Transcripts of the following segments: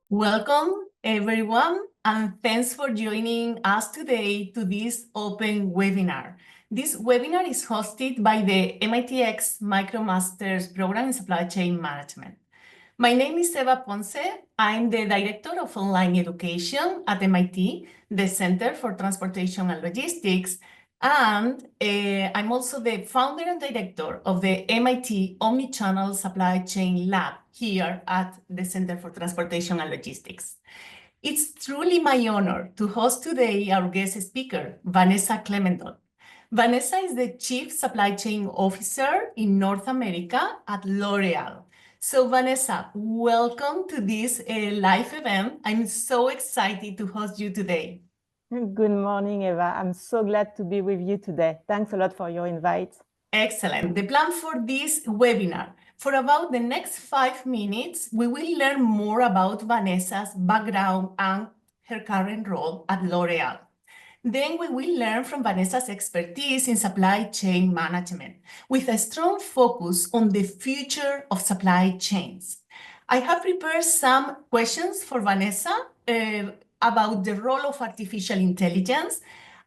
Welcome, everyone, and thanks for joining us today to this open webinar. This webinar is hosted by the MITx MicroMasters Program in Supply Chain Management. My name is Eva Ponce. I'm the Director of Online Education at MIT, the Center for Transportation and Logistics, and I'm also the founder and director of the MIT Omni-channel Supply Chain Lab here at the Center for Transportation and Logistics. It's truly my honor to host today our guest speaker, Vanessa Clemendot. Vanessa is the Chief Supply Chain Officer in North America at L'Oreal. So Vanessa, welcome to this live event. I'm so excited to host you today. Good morning, Eva. I'm so glad to be with you today. Thanks a lot for your invite. Excellent. The plan for this webinar, for about the next 5 minutes, we will learn more about Vanessa's background and her current role at L'Oreal. Then we will learn from Vanessa's expertise in supply chain management with a strong focus on the future of supply chains. I have prepared some questions for Vanessa about the role of artificial intelligence,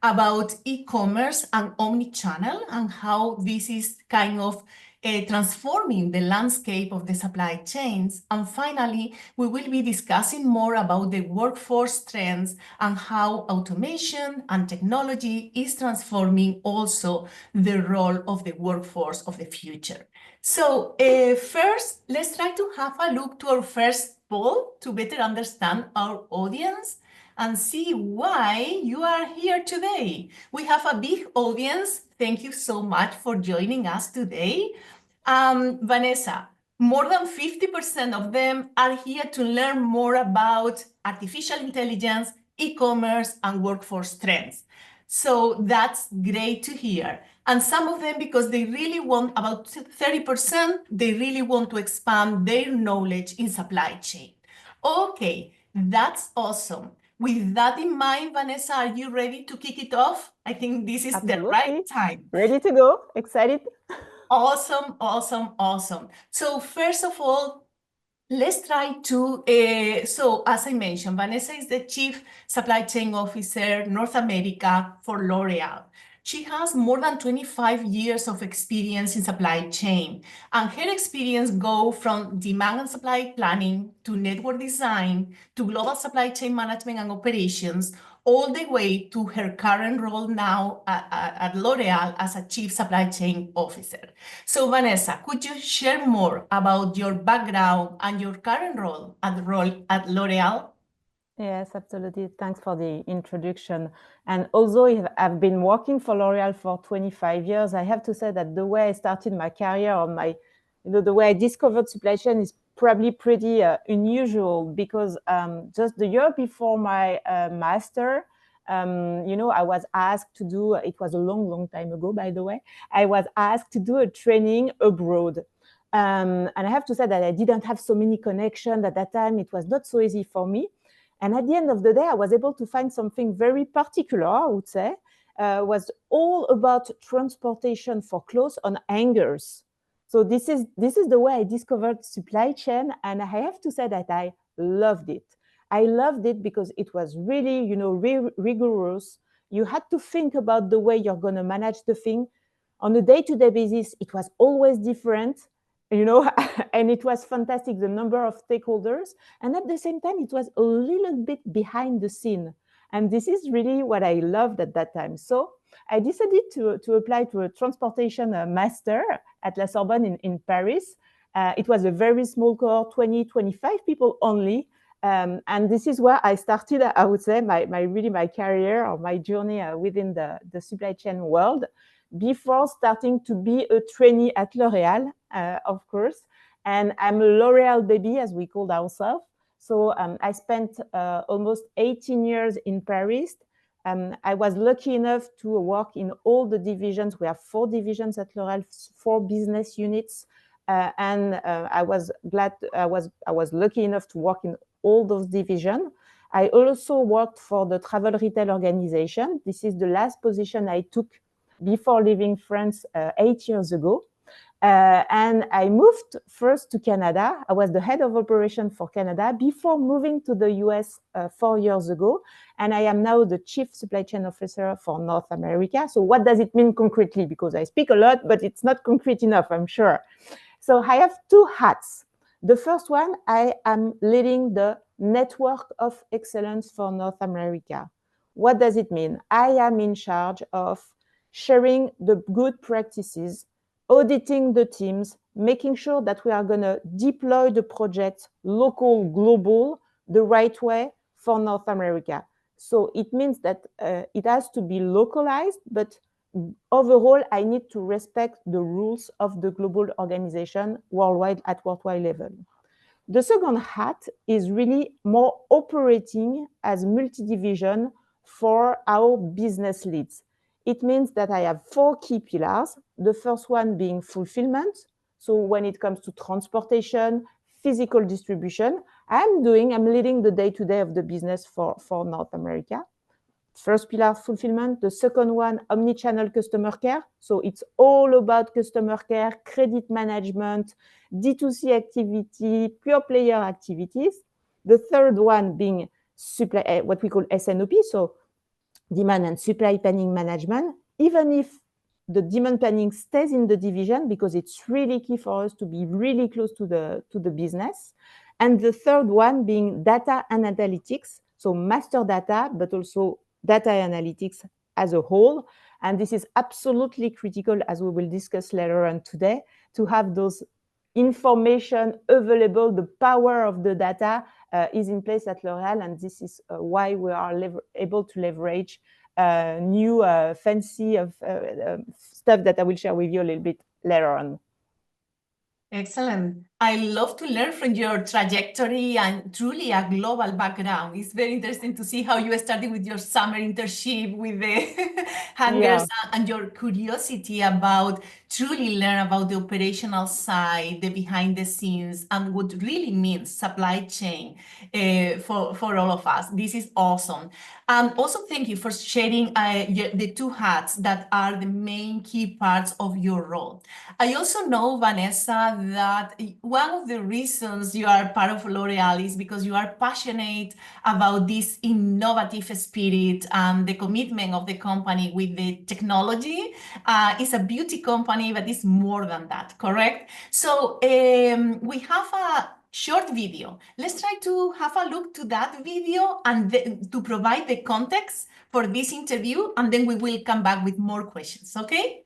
about e-commerce and omni-channel, and how this is kind of transforming the landscape of the supply chains. And finally, we will be discussing more about the workforce trends and how automation and technology is transforming also the role of the workforce of the future. So first, let's try to have a look to our first poll to better understand our audience and see why you are here today. We have a big audience. Thank you so much for joining us today. Vanessa, more than 50% of them are here to learn more about artificial intelligence, e-commerce, and workforce trends. So that's great to hear. And some of them, because they really want, about 30%, they really want to expand their knowledge in supply chain. Okay, that's awesome. With that in mind, Vanessa, are you ready to kick it off? I think this is Absolutely. the right time. Ready to go? Excited? Awesome, awesome, awesome. So first of all, let's try to, so as I mentioned, Vanessa is the Chief Supply Chain Officer, North America for L'Oreal. She has more than 25 years of experience in supply chain, and her experience go from demand and supply planning to network design to global supply chain management and operations, all the way to her current role now at L'Oreal as a Chief Supply Chain Officer. So Vanessa, could you share more about your background and your current role at L'Oreal? Yes, absolutely. Thanks for the introduction. And although I've been working for L'Oreal for 25 years, I have to say that the way I started my career, or the way I discovered supply chain is probably pretty unusual, because just the year before my master, I was asked to do, it was a long time ago, by the way, I was asked to do a training abroad. And I have to say that I didn't have so many connections at that time. It was not so easy for me. And at the end of the day, I was able to find something very particular, I would say, was all about transportation for clothes on hangers. So this is the way I discovered supply chain, and I have to say that I loved it. I loved it because it was really, rigorous. You had to think about the way you're going to manage the thing. On a day-to-day basis, it was always different. And it was fantastic, the number of stakeholders. And at the same time, it was a little bit behind the scene. And this is really what I loved at that time. So I decided to apply to a transportation master at La Sorbonne in Paris. It was a very small cohort, 20, 25 people only. And this is where I started, I would say, my career or my journey within the supply chain world, before starting to be a trainee at L'Oreal, of course. And I'm a L'Oreal baby, as we called ourselves. So I spent almost 18 years in Paris. I was lucky enough to work in all the divisions. We have 4 divisions at L'Oreal, 4 business units. And I was lucky enough to work in all those divisions. I also worked for the travel retail organization. This is the last position I took before leaving France 8 years ago. And I moved first to Canada. I was the head of operation for Canada before moving to the US 4 years ago. And I am now the chief supply chain officer for North America. So what does it mean concretely? Because I speak a lot, but it's not concrete enough, I'm sure. So I have two hats. The first one, I am leading the network of excellence for North America. What does it mean? I am in charge of sharing the good practices, auditing the teams, making sure that we are going to deploy the project local, global, the right way for North America. So it means that it has to be localized, but overall, I need to respect the rules of the global organization worldwide at worldwide level. The second hat is really more operating as multi-division for our business leads. It means that I have 4 key pillars. The first one being fulfillment. So when it comes to transportation, physical distribution, I'm leading the day-to-day of the business for North America. First pillar, fulfillment. The second one, omni-channel customer care. So it's all about customer care, credit management, D2C activity, pure player activities. The third one being supply, what we call SNOP, so demand and supply planning management, even if the demand planning stays in the division because it's really key for us to be really close to the business. And the third one being data and analytics, so master data, but also data analytics as a whole. And this is absolutely critical, as we will discuss later on today, to have those information available. The power of the data is in place at L'Oréal, and this is why we are able to leverage new fancy stuff that I will share with you a little bit later on. Excellent. I love to learn from your trajectory and truly a global background. It's very interesting to see how you started with your summer internship with the hangers and your curiosity about truly learn about the operational side, the behind the scenes, and what really means supply chain for all of us. This is awesome. Also, thank you for sharing the 2 hats that are the main key parts of your role. I also know, Vanessa, that one of the reasons you are part of L'Oréal is because you are passionate about this innovative spirit and the commitment of the company with the technology. It's a beauty company, but it's more than that, correct? So we have a short video. Let's try to have a look to that video and to provide the context for this interview, and then we will come back with more questions, okay?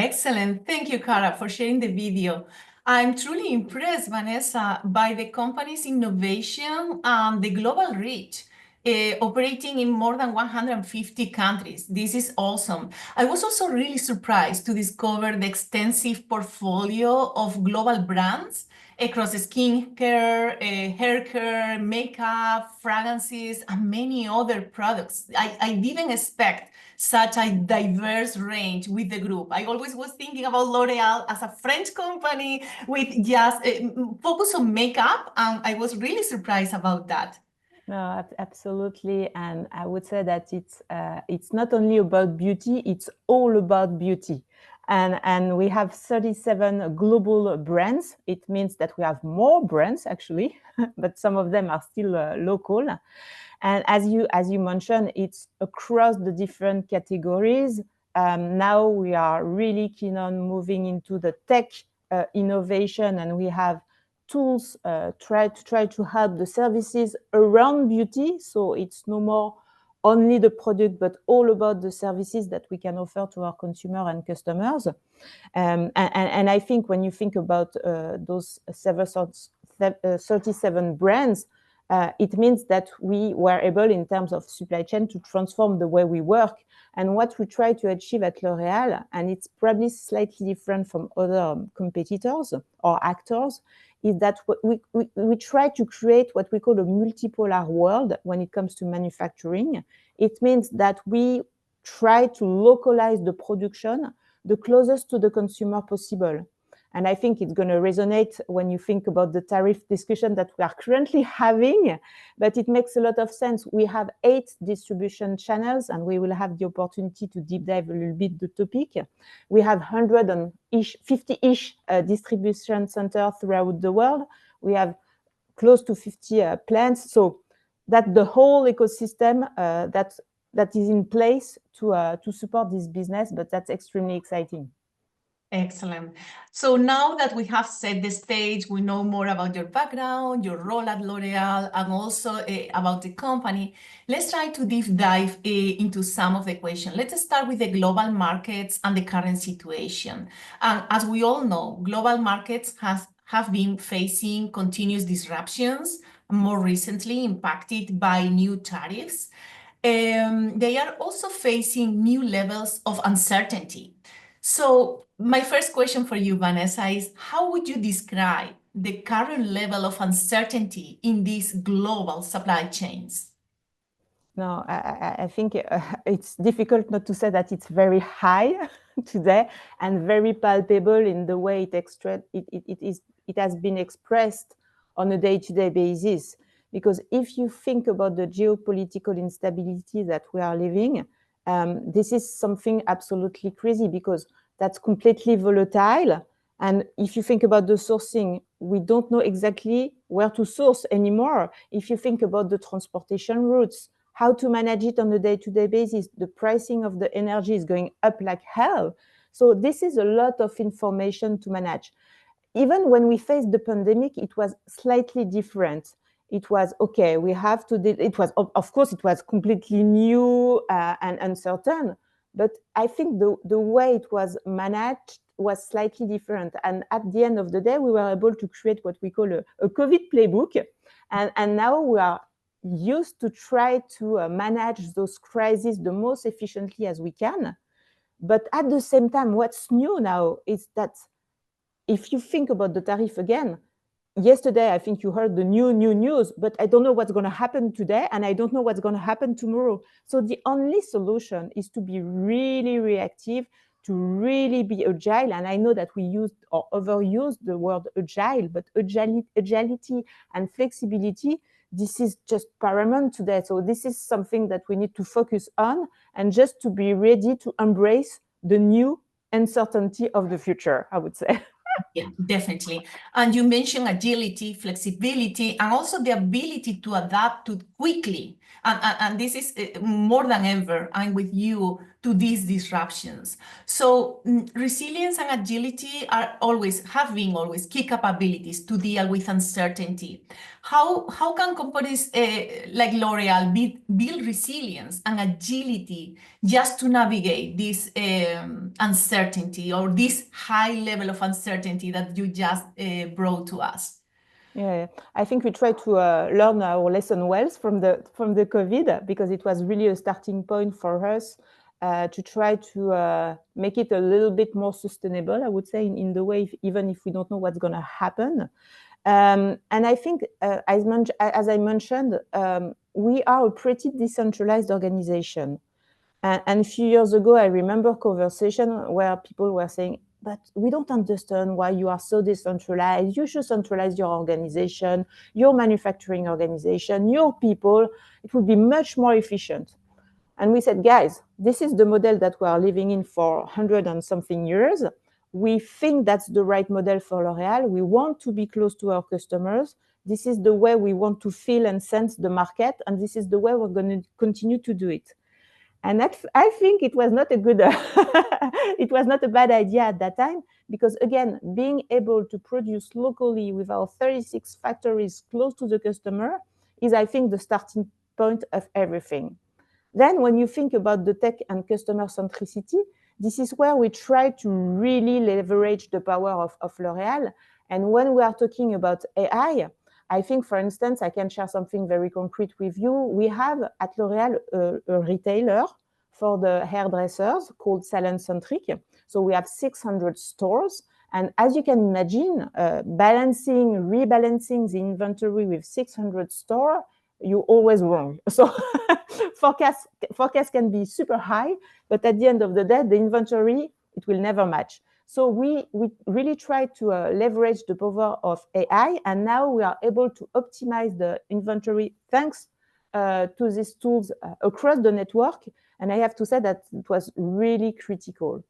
Excellent. Thank you, Cara, for sharing the video. I'm truly impressed, Vanessa, by the company's innovation and the global reach, operating in more than 150 countries. This is awesome. I was also really surprised to discover the extensive portfolio of global brands across skincare, hair care, makeup, fragrances, and many other products. I didn't expect such a diverse range with the group. I always was thinking about L'Oreal as a French company with just focus on makeup, and I was really surprised about that. No, absolutely. And I would say that it's not only about beauty, it's all about beauty. And we have 37 global brands. It means that we have more brands, actually, but some of them are still local. And as you mentioned, it's across the different categories. Now we are really keen on moving into the tech innovation, and we have tools try to help the services around beauty. So it's no more only the product, but all about the services that we can offer to our consumer and customers. And I think when you think about those 37 brands, it means that we were able, in terms of supply chain, to transform the way we work. And what we try to achieve at L'Oréal, and it's probably slightly different from other competitors or actors, is that we try to create what we call a multipolar world when it comes to manufacturing. It means that we try to localize the production the closest to the consumer possible. And I think it's going to resonate when you think about the tariff discussion that we are currently having, but it makes a lot of sense. We have 8 distribution channels, and we will have the opportunity to deep dive a little bit the topic. We have 150-ish distribution centers throughout the world. We have close to 50 plants. So that the whole ecosystem that is in place to support this business, but that's extremely exciting. Excellent. So now that we have set the stage, we know more about your background, your role at L'Oréal, and also about the company. Let's try to deep dive into some of the questions. Let's start with the global markets and the current situation. And as we all know, global markets have been facing continuous disruptions, more recently impacted by new tariffs. They are also facing new levels of uncertainty. So my first question for you, Vanessa, is how would you describe the current level of uncertainty in these global supply chains? No, I think it's difficult not to say that it's very high today and very palpable in the way it has been expressed on a day-to-day basis. Because if you think about the geopolitical instability that we are living, this is something absolutely crazy, because that's completely volatile. And if you think about the sourcing, we don't know exactly where to source anymore. If you think about the transportation routes, how to manage it on a day-to-day basis, the pricing of the energy is going up like hell. So this is a lot of information to manage. Even when we faced the pandemic, it was slightly different. It was, okay, we have to, it was, of course, it was completely new and uncertain, but I think the way it was managed was slightly different. And at the end of the day, we were able to create what we call a COVID playbook. And now we are used to try to manage those crises the most efficiently as we can. But at the same time, what's new now is that if you think about the tariff again, yesterday, I think you heard the new news, but I don't know what's going to happen today, and I don't know what's going to happen tomorrow. So the only solution is to be really reactive, to really be agile. And I know that we used or overused the word agile, but agility and flexibility, this is just paramount today. So this is something that we need to focus on, and just to be ready to embrace the new uncertainty of the future, I would say. Yeah, definitely. And you mentioned agility, flexibility, and also the ability to adapt to quickly. And this is more than ever. I'm with you. to these disruptions. So resilience and agility have been always key capabilities to deal with uncertainty. How can companies like L'Oreal build resilience and agility just to navigate this uncertainty, or this high level of uncertainty that you just brought to us? Yeah, I think we try to learn our lesson well from the COVID, because it was really a starting point for us to try to make it a little bit more sustainable, I would say, in the way, even if we don't know what's going to happen. And I think, as I mentioned, we are a pretty decentralized organization. And a few years ago, I remember a conversation where people were saying, but we don't understand why you are so decentralized. You should centralize your organization, your manufacturing organization, your people. It would be much more efficient. And we said, guys, this is the model that we are living in for 100 and something years. We think that's the right model for L'Oréal. We want to be close to our customers. This is the way we want to feel and sense the market. And this is the way we're going to continue to do it. And I think it was not a good, it was not a bad idea at that time, because again, being able to produce locally with our 36 factories close to the customer is, I think, the starting point of everything. Then when you think about the tech and customer centricity, this is where we try to really leverage the power of L'Oréal. And when we are talking about AI, I think, for instance, I can share something very concrete with you. We have at L'Oréal a retailer for the hairdressers called Salon Centric. So we have 600 stores. And as you can imagine, rebalancing the inventory with 600 stores, you're always wrong. So forecast can be super high, but at the end of the day, the inventory, it will never match. So we really try to leverage the power of AI, and now we are able to optimize the inventory thanks to these tools across the network. And I have to say that it was really critical.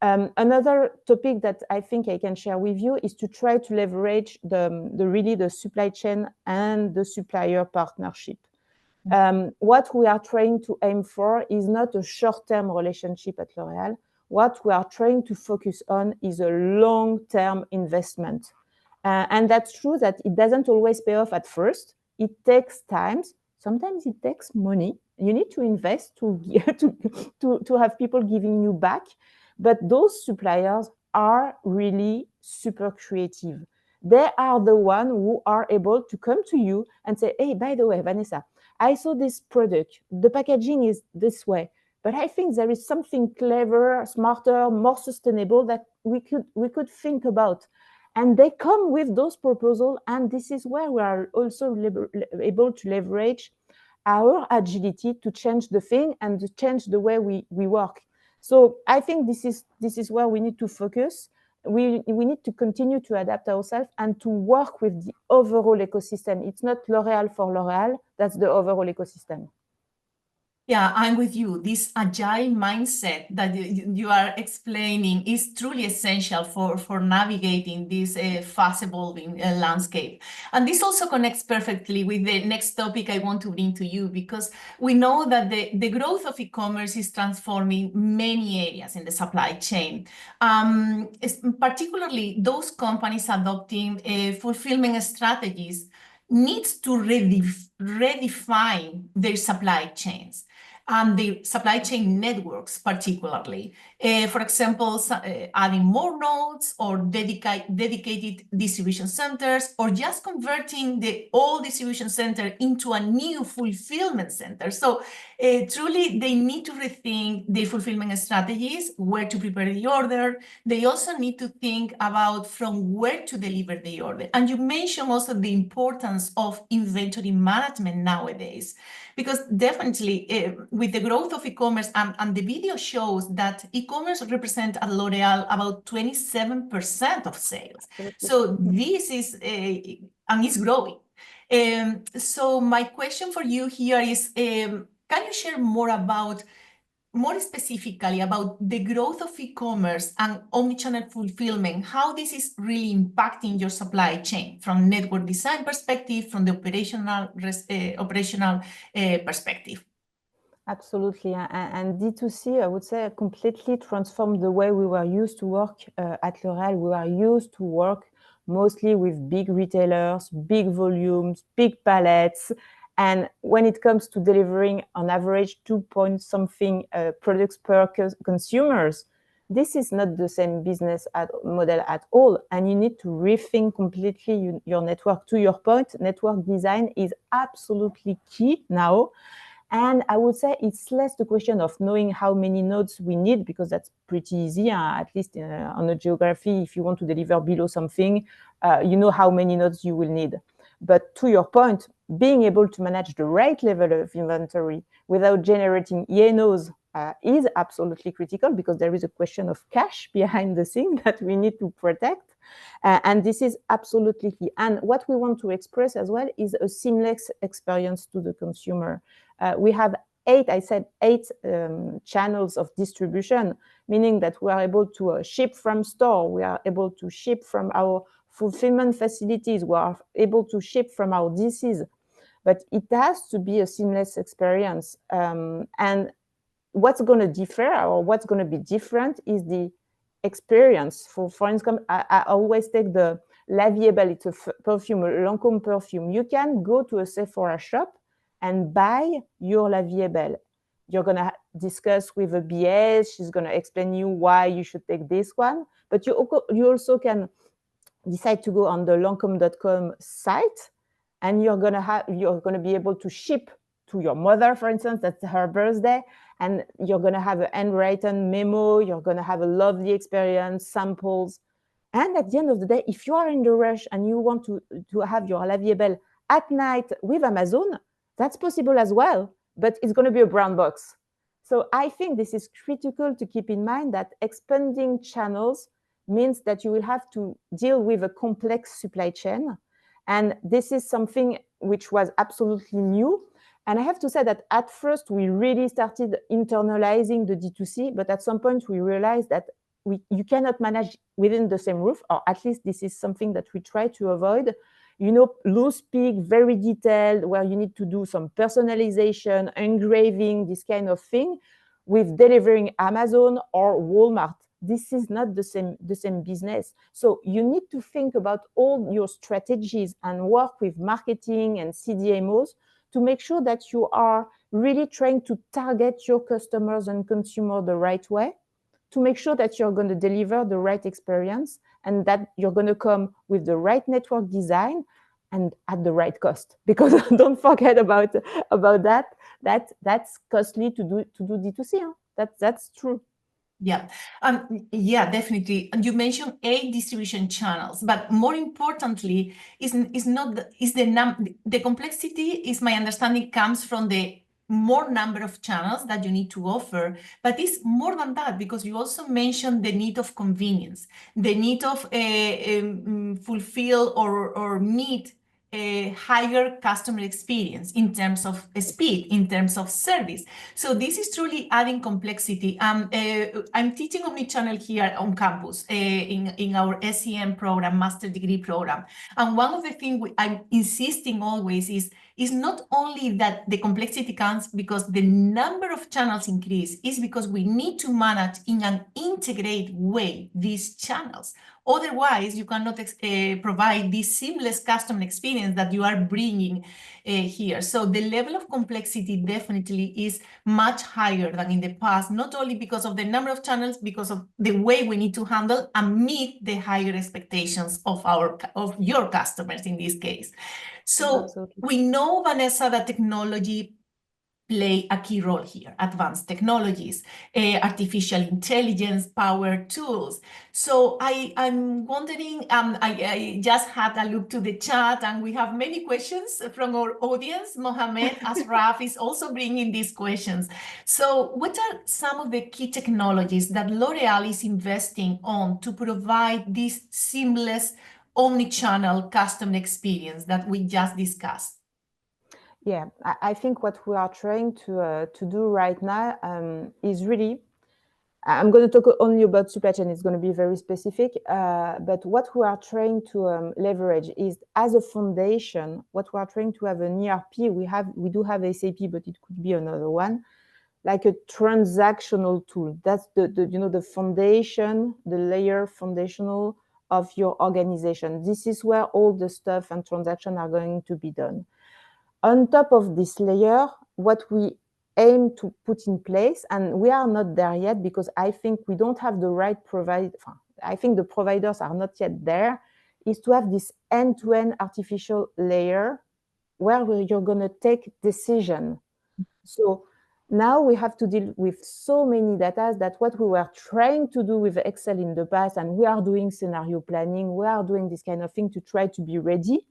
Another topic that I think I can share with you is to try to leverage the supply chain and the supplier partnership. What we are trying to aim for is not a short-term relationship at L'Oréal. What we are trying to focus on is a long-term investment. And that's true that it doesn't always pay off at first. It takes time. Sometimes it takes money. You need to invest to have people giving you back. But those suppliers are really super creative. They are the ones who are able to come to you and say, hey, by the way, Vanessa, I saw this product. The packaging is this way. But I think there is something clever, smarter, more sustainable that we could think about. And they come with those proposals. And this is where we are also able to leverage our agility to change the thing and to change the way we work. So I think this is where we need to focus. We need to continue to adapt ourselves and to work with the overall ecosystem. It's not L'Oréal for L'Oréal. That's the overall ecosystem. Yeah, I'm with you. This agile mindset that you are explaining is truly essential for navigating this fast-evolving landscape. And this also connects perfectly with the next topic I want to bring to you, because we know that the growth of e-commerce is transforming many areas in the supply chain. Particularly those companies adopting fulfillment strategies needs to redefine their supply chains and the supply chain networks particularly. For example, adding more nodes or dedicated distribution centers, or just converting the old distribution center into a new fulfillment center. So truly, they need to rethink their fulfillment strategies, where to prepare the order. They also need to think about from where to deliver the order. And you mentioned also the importance of inventory management nowadays, because definitely with the growth of e-commerce, and the video shows that e-commerce represents at L'Oréal about 27% of sales. So this is, and it's growing. So my question for you here is, can you share more specifically about the growth of e-commerce and omnichannel fulfillment, how this is really impacting your supply chain from network design perspective, from the operational perspective? Absolutely. And D2C, I would say, completely transformed the way we were used to work at L'Oréal. We were used to work mostly with big retailers, big volumes, big palettes. And when it comes to delivering on average 2 point something products per consumers, this is not the same business model at all. And you need to rethink completely your network. To your point, network design is absolutely key now. And I would say it's less the question of knowing how many nodes we need, because that's pretty easy, at least on a geography. If you want to deliver below something, you know how many nodes you will need. But to your point, being able to manage the right level of inventory without generating ENOs is absolutely critical, because there is a question of cash behind the scene that we need to protect. And this is absolutely key. And what we want to express as well is a seamless experience to the consumer. We have eight channels of distribution, meaning that we are able to ship from store, we are able to ship from our fulfillment facilities, we are able to ship from our DCs, but it has to be a seamless experience. And what's going to differ, or what's going to be different, is the experience. For instance, I always take the La Vie est Belle. It's a perfume, a Lancôme perfume. You can go to a Sephora shop and buy your La Vie est Belle. You're going to discuss with a BS. She's going to explain you why you should take this one. But you also can decide to go on the Lancôme.com site, and you're going to be able to ship to your mother, for instance. That's her birthday. And you're going to have a handwritten memo. You're going to have a lovely experience, samples. And at the end of the day, if you are in the rush and you want to have your La Vie est Belle at night with Amazon, that's possible as well, but it's going to be a brown box. So I think this is critical to keep in mind, that expanding channels means that you will have to deal with a complex supply chain. And this is something which was absolutely new. And I have to say that at first, we really started internalizing the D2C, but at some point we realized that you cannot manage within the same roof, or at least this is something that we try to avoid. You know, loose peak, very detailed, where you need to do some personalization, engraving, this kind of thing, with delivering Amazon or Walmart. This is not the same business. So you need to think about all your strategies and work with marketing and CDMOs to make sure that you are really trying to target your customers and consumer the right way, to make sure that you're going to deliver the right experience, and that you're going to come with the right network design and at the right cost. Because don't forget about that. That's costly to do D2C. Huh? That's true. Yeah, yeah, definitely. And you mentioned 8 distribution channels, but more importantly, the complexity, is my understanding, comes from the more number of channels that you need to offer, but it's more than that, because you also mentioned the need of convenience, the need of fulfill or meet a higher customer experience in terms of speed, in terms of service. So this is truly adding complexity. I'm teaching omnichannel here on campus in our SEM program, master degree program. And one of the things I'm insisting always is not only that the complexity comes because the number of channels increase, is because we need to manage in an integrated way these channels. Otherwise, you cannot provide this seamless customer experience that you are bringing here. So the level of complexity definitely is much higher than in the past, not only because of the number of channels, because of the way we need to handle and meet the higher expectations of your customers in this case. So Absolutely. we know, Vanessa, that technology play a key role here, advanced technologies, artificial intelligence, power tools. So I'm wondering, I just had a look to the chat, and we have many questions from our audience. Mohamed Asraf is also bringing these questions. So what are some of the key technologies that L'Oréal is investing on to provide this seamless omni-channel customer experience that we just discussed? Yeah, I think what we are trying to do right now is really, I'm going to talk only about supply chain. It's going to be very specific. But what we are trying to leverage is, as a foundation, what we are trying to have an ERP. We do have SAP, but it could be another one. like a transactional tool. That's the foundation, the layer foundational of your organization. This is where all the stuff and transactions are going to be done. On top of this layer, what we aim to put in place, and we are not there yet because I think we don't have the right provider. I think the providers are not yet there, is to have this end-to-end artificial layer where you're going to take decision. So now we have to deal with so many data that what we were trying to do with Excel in the past, and we are doing scenario planning, we are doing this kind of thing to try to be ready.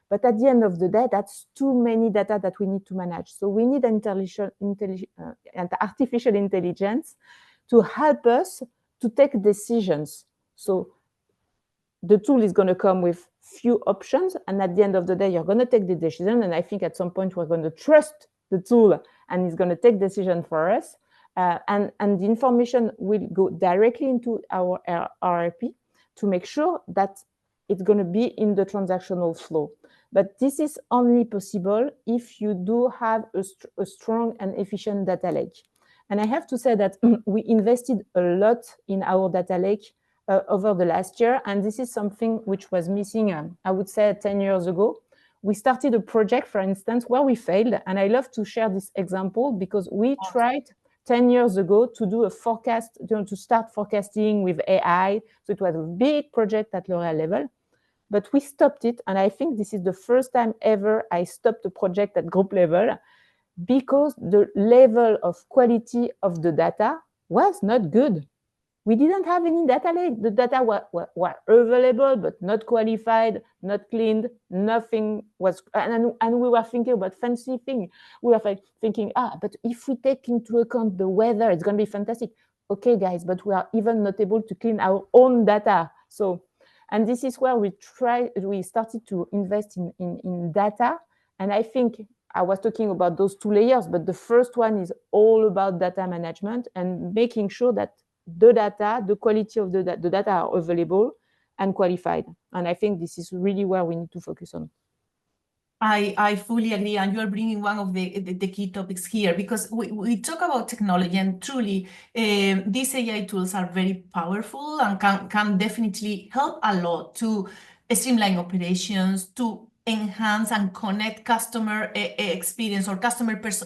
But at the end of the day, that's too many data that we need to manage. So we need artificial intelligence to help us to take decisions. So the tool is going to come with few options, and at the end of the day, you're going to take the decision. And I think at some point we're going to trust the tool, and it's going to take decision for us. And the information will go directly into our RRP to make sure that it's going to be in the transactional flow. But this is only possible if you do have a strong and efficient data lake. And I have to say that we invested a lot in our data lake over the last year. And this is something which was missing, I would say, 10 years ago. We started a project, for instance, where we failed. And I love to share this example because we tried 10 years ago to do a forecast, to start forecasting with AI. So it was a big project at L'Oréal level. But we stopped it, and I think this is the first time ever I stopped a project at group level because the level of quality of the data was not good. We didn't have any data lake. The data were available, but not qualified, not cleaned, nothing was, and we were thinking about fancy things. We were thinking, but if we take into account the weather, it's going to be fantastic. Okay, guys, but we are even not able to clean our own data. So, and this is where we started to invest in data. And I think I was talking about those two layers, but the first one is all about data management and making sure that the data, the quality of the data are available and qualified. And I think this is really where we need to focus on. I fully agree, and you are bringing one of the key topics here, because we talk about technology, and truly these AI tools are very powerful and can definitely help a lot to streamline operations, to enhance and connect customer experience or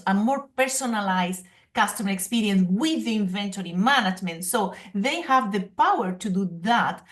a more personalized customer experience with the inventory management. So they have the power to do that.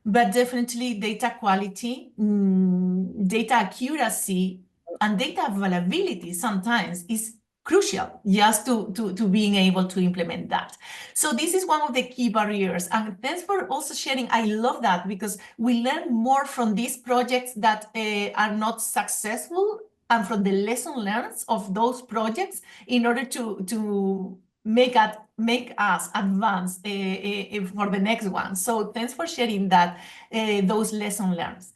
But definitely data quality, data accuracy, and data availability sometimes is crucial just to being able to implement that. So this is one of the key barriers. And thanks for also sharing. I love that because we learn more from these projects that are not successful and from the lesson learned of those projects in order to make us advance for the next one. So thanks for sharing that, those lessons learned.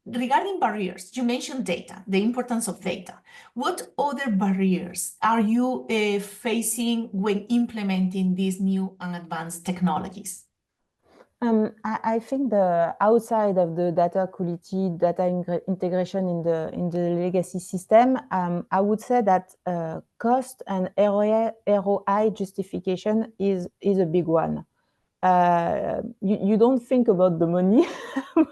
Regarding barriers, you mentioned data, the importance of data. What other barriers are you facing when implementing these new and advanced technologies? I think the outside of the data quality, data integration in the legacy system, I would say that cost and ROI justification is a big one. You don't think about the money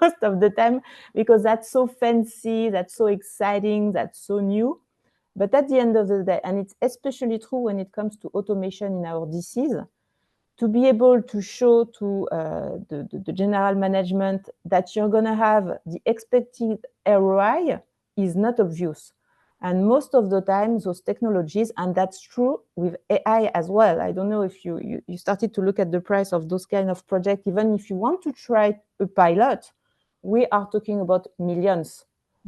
most of the time because that's so fancy, that's so exciting, that's so new. But at the end of the day, and it's especially true when it comes to automation in our DCs, to be able to show to the general management that you're going to have the expected ROI is not obvious. And most of the time, those technologies, and that's true with AI as well. I don't know if you started to look at the price of those kind of projects. Even if you want to try a pilot, we are talking about millions.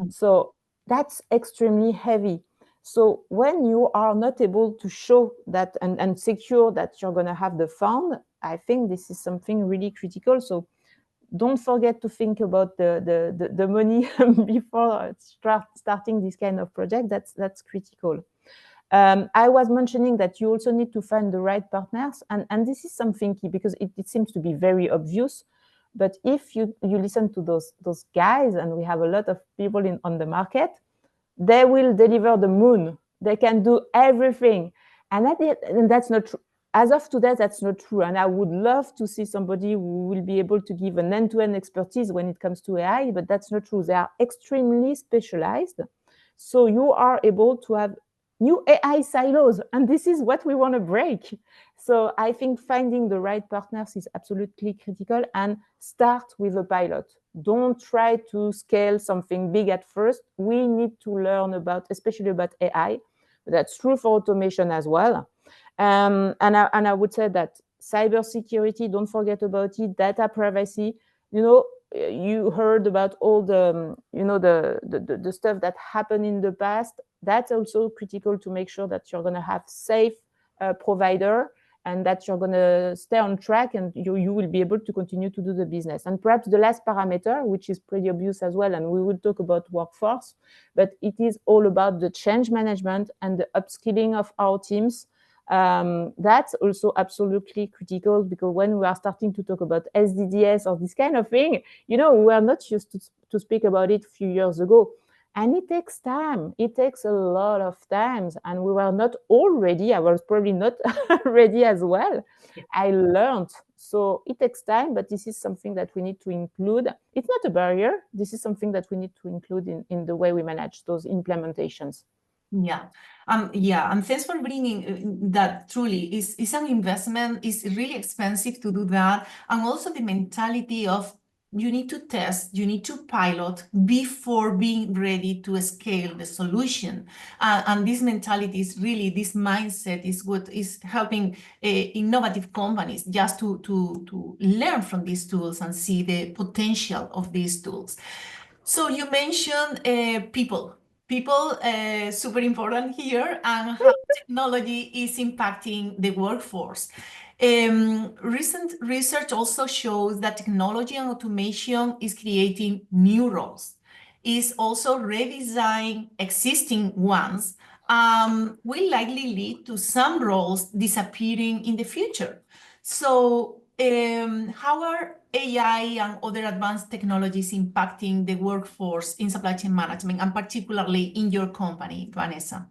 So that's extremely heavy. So when you are not able to show that and secure that you're going to have the fund, I think this is something really critical. So don't forget to think about the money before starting this kind of project. That's critical. I was mentioning that you also need to find the right partners. And this is something key because it seems to be very obvious. But if you listen to those guys, and we have a lot of people on the market, they will deliver the moon. They can do everything. And that's not true. As of today, that's not true. And I would love to see somebody who will be able to give an end-to-end expertise when it comes to AI, but that's not true. They are extremely specialized. So you are able to have new AI silos, and this is what we want to break. So I think finding the right partners is absolutely critical, and start with a pilot. Don't try to scale something big at first. We need to learn about, especially about AI. That's true for automation as well. And I would say that cybersecurity, don't forget about it, data privacy. You heard about all the, the stuff that happened in the past. That's also critical to make sure that you're going to have safe provider, and that you're going to stay on track, and you will be able to continue to do the business. And perhaps the last parameter, which is pretty obvious as well, and we will talk about workforce, but it is all about the change management and the upskilling of our teams. That's also absolutely critical, because when we are starting to talk about SDDS or this kind of thing, we were not used to speak about it a few years ago. And it takes time. It takes a lot of time. And we were not all ready. I was probably not ready as well. Yeah. I learned. So it takes time, but this is something that we need to include. It's not a barrier. This is something that we need to include in the way we manage those implementations. Yeah. And thanks for bringing that. Truly is an investment. It's really expensive to do that. And also the mentality of you need to test, you need to pilot before being ready to scale the solution. And this mentality is really, this mindset is what is helping innovative companies just to learn from these tools and see the potential of these tools. So you mentioned people, super important here, and how technology is impacting the workforce. Recent research also shows that technology and automation is creating new roles, is also redesigning existing ones, will likely lead to some roles disappearing in the future. So how are AI and other advanced technologies impacting the workforce in supply chain management, and particularly in your company, Vanessa?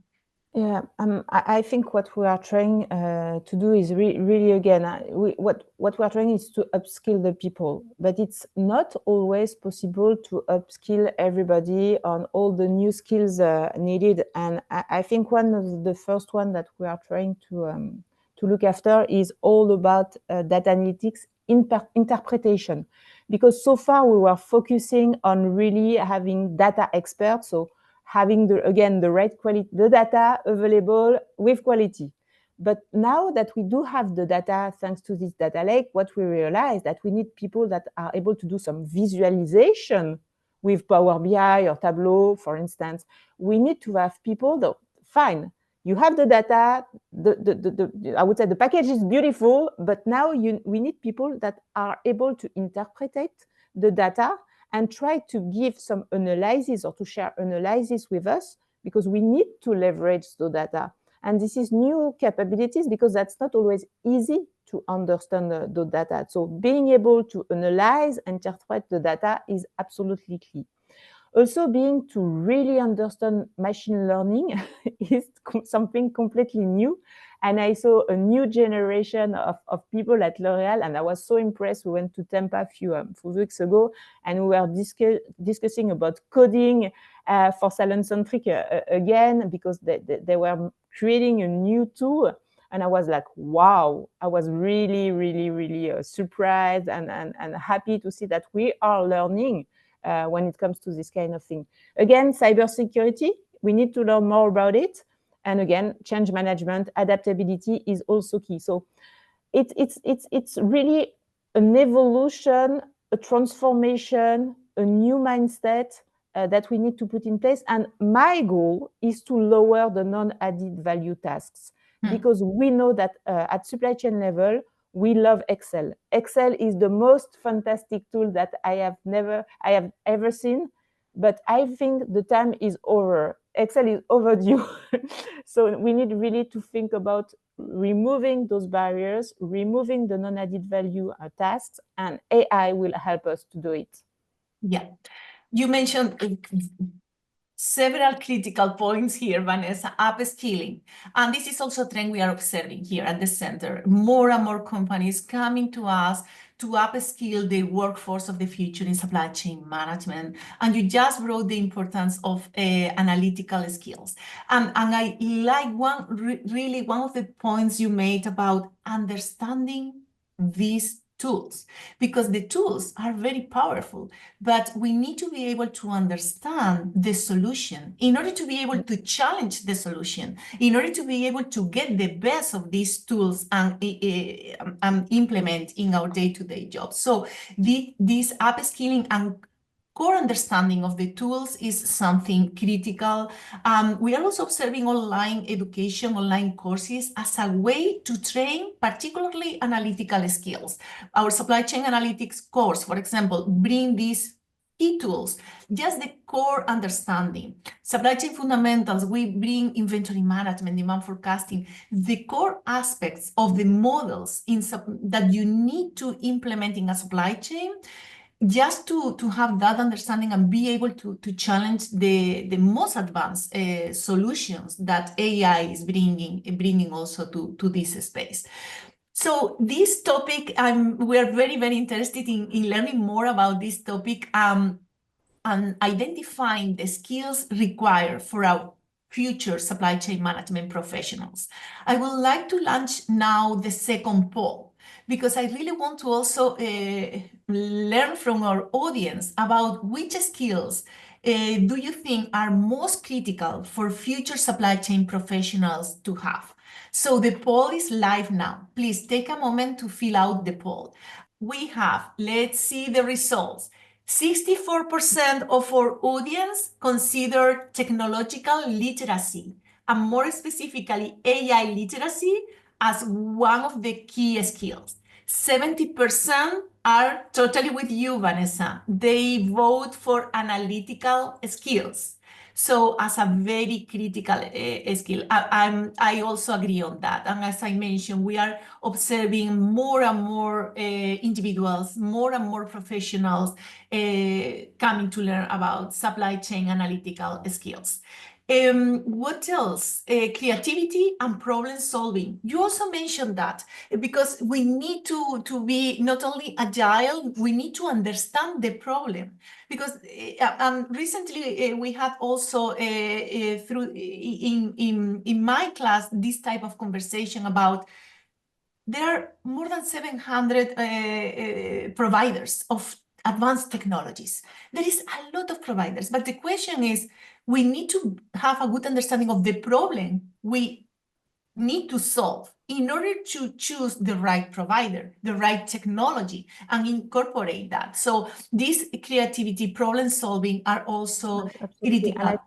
Yeah, I think what we are trying to do is really, again, what we are trying is to upskill the people, but it's not always possible to upskill everybody on all the new skills needed. And I think one of the first one that we are trying to look after is all about data analytics interpretation, because so far we were focusing on really having data experts, so having the right quality, the data available with quality. But now that we do have the data, thanks to this data lake, what we realize that we need people that are able to do some visualization with Power BI or Tableau, for instance. We need to have people, though, fine, you have the data, I would say the package is beautiful, but now we need people that are able to interpret the data and try to give some analysis or to share analysis with us, because we need to leverage the data. And this is new capabilities, because that's not always easy to understand the data. So being able to analyze and interpret the data is absolutely key. Also, being to really understand machine learning is something completely new. And I saw a new generation of people at L'Oréal, and I was so impressed. We went to Tampa a few weeks ago, and we were discussing about coding for SalonCentric again, because they were creating a new tool. And I was like, wow, I was really, really, really surprised and happy to see that we are learning when it comes to this kind of thing. Again, cybersecurity, we need to learn more about it. And again, change management, adaptability is also key. So it's really an evolution, a transformation, a new mindset that we need to put in place. And my goal is to lower the non-added value tasks, because we know that at supply chain level, we love Excel. Excel is the most fantastic tool that I have ever seen, but I think the time is over. Excel is overdue. So we need really to think about removing those barriers, removing the non-added value tasks, and AI will help us to do it. Yeah. You mentioned several critical points here, Vanessa. Upskilling. And this is also a trend we are observing here at the center. More and more companies coming to us to upskill the workforce of the future in supply chain management. And you just brought the importance of analytical skills. And I like really one of the points you made about understanding these tools, because the tools are very powerful, but we need to be able to understand the solution in order to be able to challenge the solution, in order to be able to get the best of these tools and implement in our day-to-day jobs. So this upskilling and core understanding of the tools is something critical. We are also observing online education, online courses as a way to train particularly analytical skills. Our supply chain analytics course, for example, bring these key tools, just the core understanding. Supply chain fundamentals, we bring inventory management, demand forecasting, the core aspects of the models that you need to implement in a supply chain, just to have that understanding and be able to challenge the most advanced solutions that AI is bringing also to this space. So this topic, we are very, very interested in learning more about this topic and identifying the skills required for our future supply chain management professionals. I would like to launch now the second poll, because I really want to also learn from our audience about which skills do you think are most critical for future supply chain professionals to have. So the poll is live now. Please take a moment to fill out the poll. We have, let's see the results. 64% of our audience consider technological literacy, and more specifically AI literacy, as one of the key skills. 70% are totally with you, Vanessa. They vote for analytical skills. So as a very critical skill, I also agree on that. And as I mentioned, we are observing more and more individuals, more and more professionals coming to learn about supply chain analytical skills. What else? Creativity and problem solving. You also mentioned that, because we need to be not only agile, we need to understand the problem. Because recently we had also through in my class this type of conversation about there are more than 700 providers of advanced technologies. There is a lot of providers, but the question is, we need to have a good understanding of the problem we need to solve in order to choose the right provider, the right technology, and incorporate that. So this creativity, problem solving are also critical. And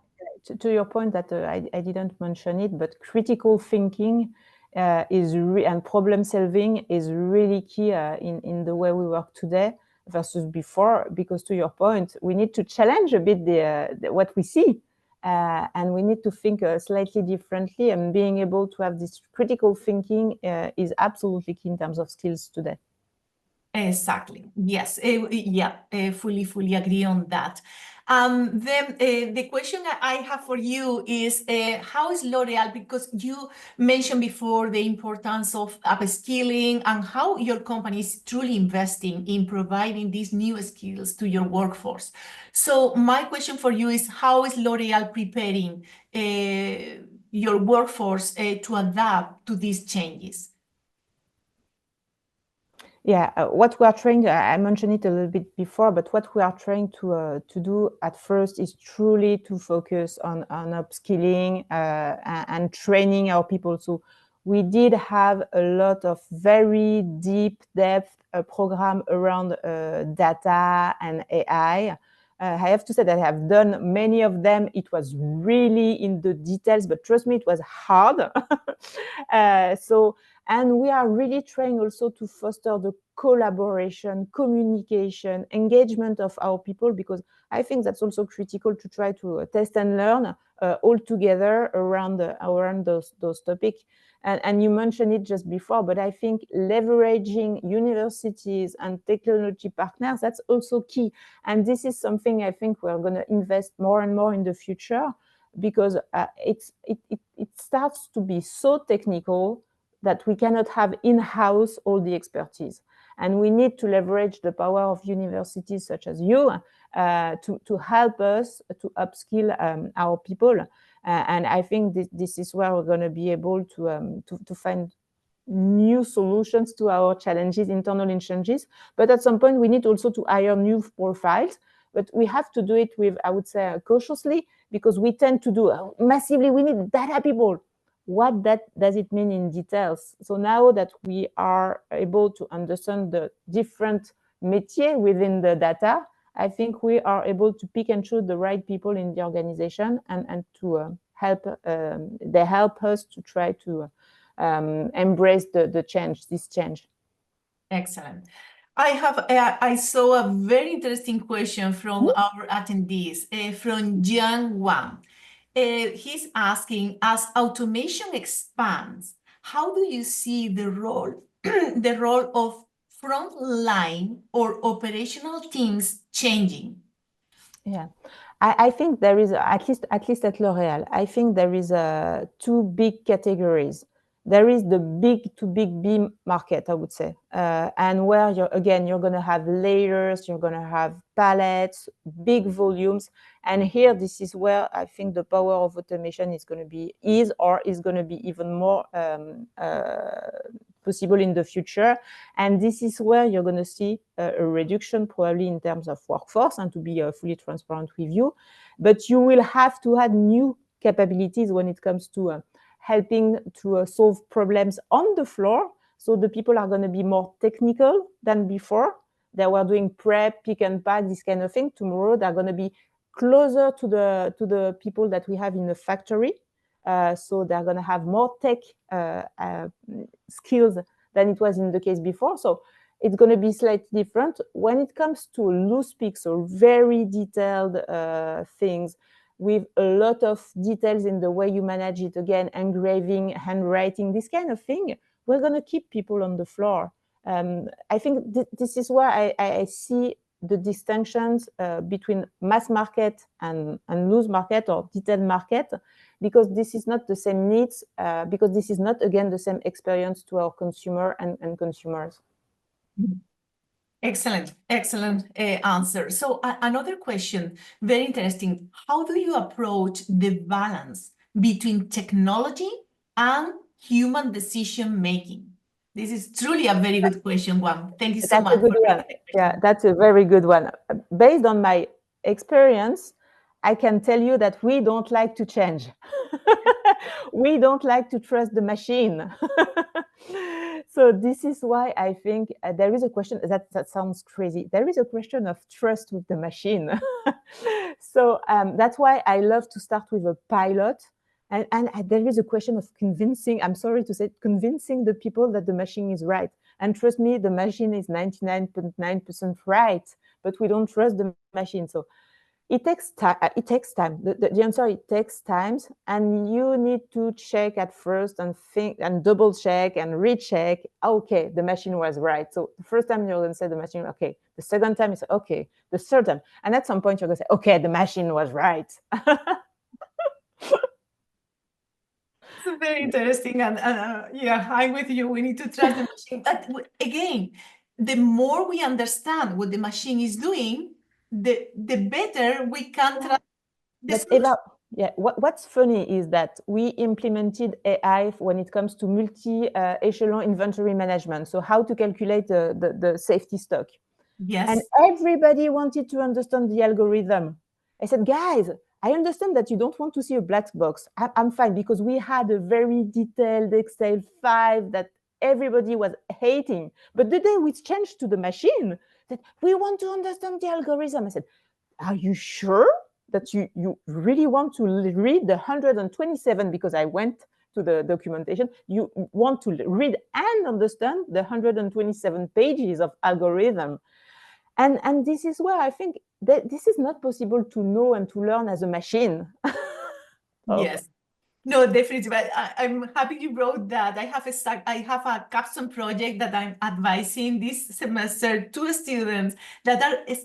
to your point that I didn't mention it, but critical thinking and problem solving is really key in the way we work today versus before, because to your point, we need to challenge a bit what we see. And we need to think slightly differently, and being able to have this critical thinking is absolutely key in terms of skills today. Exactly. Yes. Fully agree on that. Then the question I have for you is, how is L'Oréal, because you mentioned before the importance of upskilling and how your company is truly investing in providing these new skills to your workforce. So my question for you is, how is L'Oréal preparing your workforce to adapt to these changes? Yeah, what we are trying, I mentioned it a little bit before, but what we are trying to do at first is truly to focus on upskilling and training our people. So we did have a lot of very deep depth program around data and AI. I have to say that I have done many of them. It was really in the details, but trust me, it was hard. And we are really trying also to foster the collaboration, communication, engagement of our people, because I think that's also critical to try to test and learn all together around those topics. And you mentioned it just before, but I think leveraging universities and technology partners, that's also key. And this is something I think we're going to invest more and more in the future, because it starts to be so technical that we cannot have in-house all the expertise. And we need to leverage the power of universities such as you to help us to upskill our people. And I think this is where we're going to be able to find new solutions to our challenges, internal challenges. But at some point, we need also to hire new profiles. But we have to do it with, I would say, cautiously, because we tend to do massively, we need data people. What does it mean in details? So now that we are able to understand the different métiers within the data, I think we are able to pick and choose the right people in the organization and to help. They help us to try to embrace the change, this change. Excellent. I saw a very interesting question from our attendees, from Jian Wang. He's asking, as automation expands, how do you see the role, the role of frontline or operational teams changing? Yeah, I think there is, at least at L'Oréal, I think there is two big categories. There is the big to big B market, I would say, and where you're going to have layers, you're going to have palettes, big volumes. And here, this is where I think the power of automation is going to be, is going to be even more possible in the future. And this is where you're going to see a reduction probably in terms of workforce, and to be fully transparent with you. But you will have to add new capabilities when it comes to helping to solve problems on the floor. So the people are going to be more technical than before. They were doing prep, pick and pack, this kind of thing. Tomorrow, they're going to be closer to the people that we have in the factory. So they're going to have more tech skills than it was in the case before. So it's going to be slightly different. When it comes to loose picks, or very detailed things, with a lot of details in the way you manage it, again, engraving, handwriting, this kind of thing, we're going to keep people on the floor. I think this is where I see the distinctions between mass market and loose market or detailed market, because this is not the same needs, because this is not, again, the same experience to our consumer and consumers. Excellent, excellent answer. So another question, very interesting. How do you approach the balance between technology and human decision making? This is truly a very good question, Juan. Thank you so much. That's a good one. Yeah, that's a very good one. Based on my experience, I can tell you that we don't like to change. We don't like to trust the machine. So this is why I think there is a question that sounds crazy. There is a question of trust with the machine. So that's why I love to start with a pilot. And there is a question of convincing, I'm sorry to say, convincing the people that the machine is right. And trust me, the machine is 99.9% right, but we don't trust the machine. So it takes time. The answer, it takes time, and you need to check at first and think and double check and recheck. Okay, the machine was right. So the first time you're going to say the machine, okay. The second time is okay. The third time, and at some point you're going to say, okay, the machine was right. It's very interesting, and yeah, I'm with you. We need to trust the machine. But again, the more we understand what the machine is doing, the better we can trust the solution. Eva, yeah, what's funny is that we implemented AI when it comes to multi-echelon inventory management. So how to calculate the safety stock. Yes. And everybody wanted to understand the algorithm. I said, guys, I understand that you don't want to see a black box. I'm fine, because we had a very detailed Excel file that everybody was hating. But the day we changed to the machine, that we want to understand the algorithm. I said, are you sure that you really want to read the 127? Because I went to the documentation. You want to read and understand the 127 pages of algorithm. And this is where I think that this is not possible to know and to learn as a machine. Yes. No, definitely. But I'm happy you wrote that. I have a capstone project that I'm advising this semester to students that are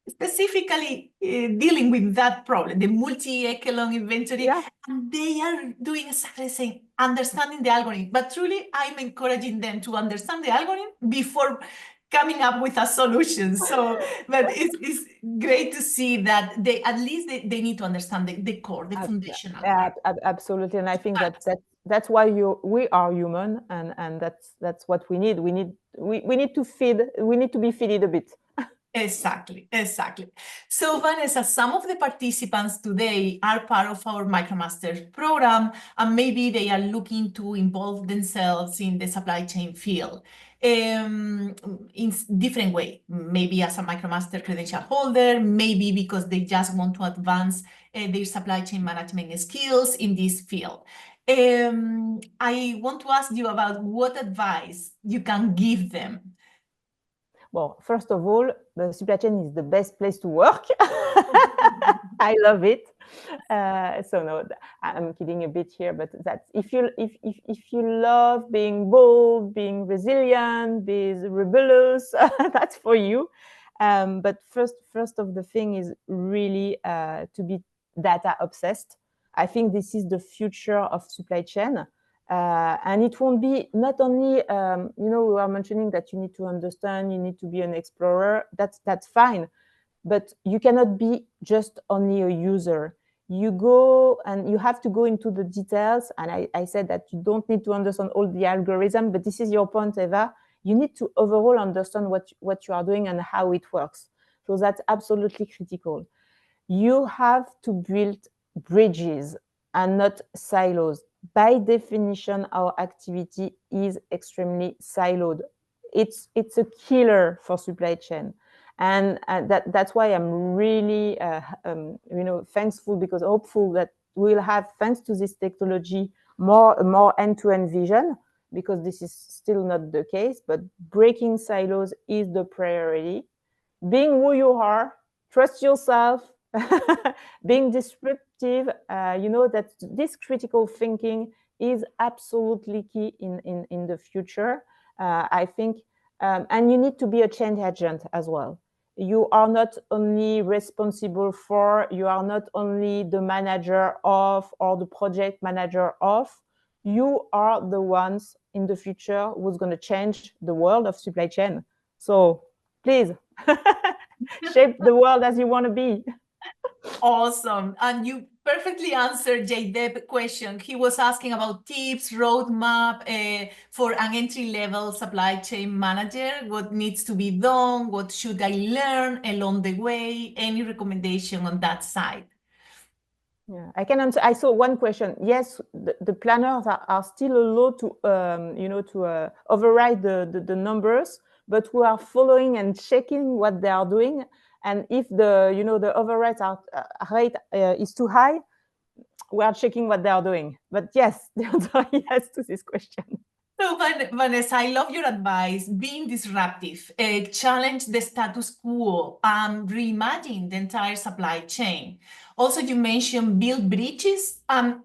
specifically dealing with that problem, the multi-echelon inventory, Yeah, and they are doing exactly the same, understanding the algorithm. But truly, I'm encouraging them to understand the algorithm before coming up with a solution. So, but it's great to see that they at least they need to understand the core, the foundational part. absolutely. And I think that's why we are human, and that's what we need. We need to feed. We need to be feeded a bit. Exactly, exactly. So, Vanessa, some of the participants today are part of our MicroMasters program, and maybe they are looking to involve themselves in the supply chain field in different way. Maybe as a MicroMaster credential holder, maybe because they just want to advance their supply chain management skills in this field. I want to ask you about what advice you can give them. Well, first of all, the supply chain is the best place to work. I love it. So no, I'm kidding a bit here, but that's if you love being bold, being resilient, being rebellious, that's for you. But first of the thing is really to be data obsessed. I think this is the future of supply chain. And it won't be not only, we are mentioning that you need to understand, you need to be an explorer. That's fine. But you cannot be just only a user. You go and you have to go into the details. And I said that you don't need to understand all the algorithm, but this is your point, Eva. You need to overall understand what you are doing and how it works. So that's absolutely critical. You have to build bridges and not silos. By definition, our activity is extremely siloed. It's a killer for supply chain. And that's why I'm really, thankful, because hopeful that we'll have, thanks to this technology, more end-to-end vision, because this is still not the case. But breaking silos is the priority. Being who you are, trust yourself, being disruptive, that this critical thinking is absolutely key in the future, I think. And you need to be a change agent as well. You are not only responsible for, you are not only the manager of or the project manager of, you are the ones in the future who's going to change the world of supply chain. So please shape the world as you want to be. Awesome. And you perfectly answered Deb's question. He was asking about tips, roadmap for an entry-level supply chain manager, what needs to be done, what should I learn along the way, any recommendation on that side? Yeah, I can answer. I saw one question. Yes, the planners are still allowed to, to override the numbers, but we are following and checking what they are doing. And if the override rate is too high, we are checking what they are doing. But yes, the answer is yes to this question. So, Vanessa, I love your advice. Being disruptive, challenge the status quo, and reimagine the entire supply chain. Also, you mentioned build bridges and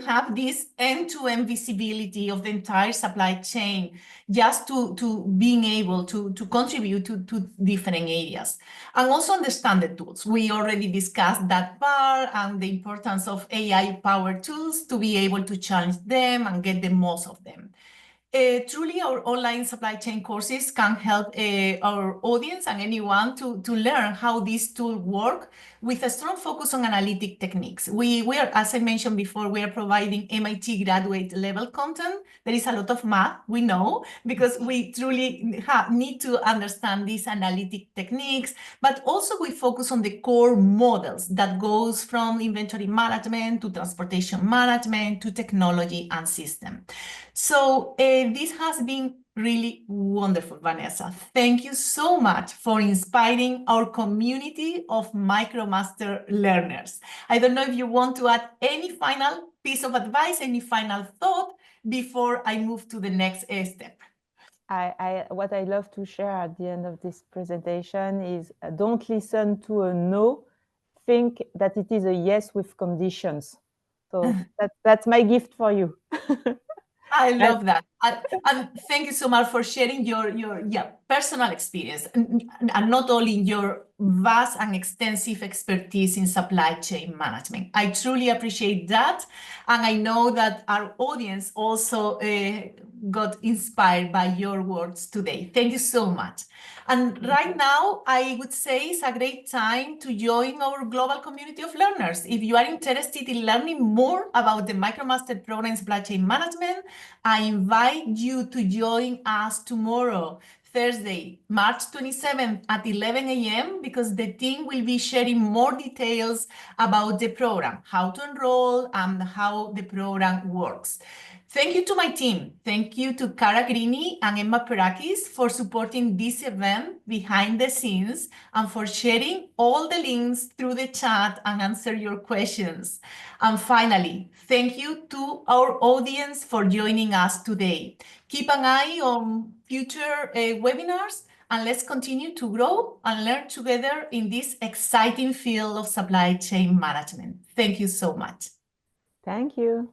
have this end-to-end visibility of the entire supply chain, just to being able to contribute to different areas. And also understand the tools. We already discussed that part and the importance of AI-powered tools to be able to challenge them and get the most of them. Truly, our online supply chain courses can help our audience and anyone to learn how these tools work with a strong focus on analytic techniques. We are, as I mentioned before, we are providing MIT graduate level content. There is a lot of math, we know, because we truly need to understand these analytic techniques, but also we focus on the core models that goes from inventory management to transportation management to technology and system. So this has been really wonderful, Vanessa. Thank you so much for inspiring our community of MicroMaster learners. I don't know if you want to add any final piece of advice, any final thought before I move to the next step. What I love to share at the end of this presentation is don't listen to a no, think that it is a yes with conditions. So that's my gift for you. I love that. And thank you so much for sharing your personal experience and not only your vast and extensive expertise in supply chain management. I truly appreciate that. And I know that our audience also got inspired by your words today. Thank you so much. And right now, I would say it's a great time to join our global community of learners. If you are interested in learning more about the MicroMaster Program in Supply Chain Management, I invite you to join us tomorrow, Thursday, March 27th at 11 a.m. because the team will be sharing more details about the program, how to enroll, and how the program works. Thank you to my team. Thank you to Cara Grini and Emma Perakis for supporting this event behind the scenes and for sharing all the links through the chat and answer your questions. And finally, thank you to our audience for joining us today. Keep an eye on future webinars and let's continue to grow and learn together in this exciting field of supply chain management. Thank you so much. Thank you.